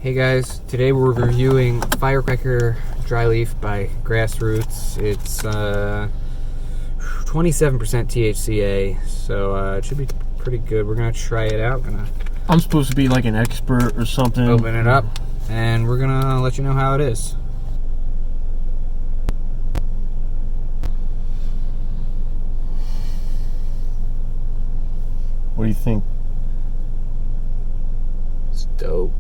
Hey guys, today we're reviewing Firecracker Dry Leaf by GRASSROOTS. It's 27% THCA, so it should be pretty good. We're gonna try it out. I'm supposed to be like an expert or something. Open it up, and we're gonna let you know how it is. What do you think? It's dope.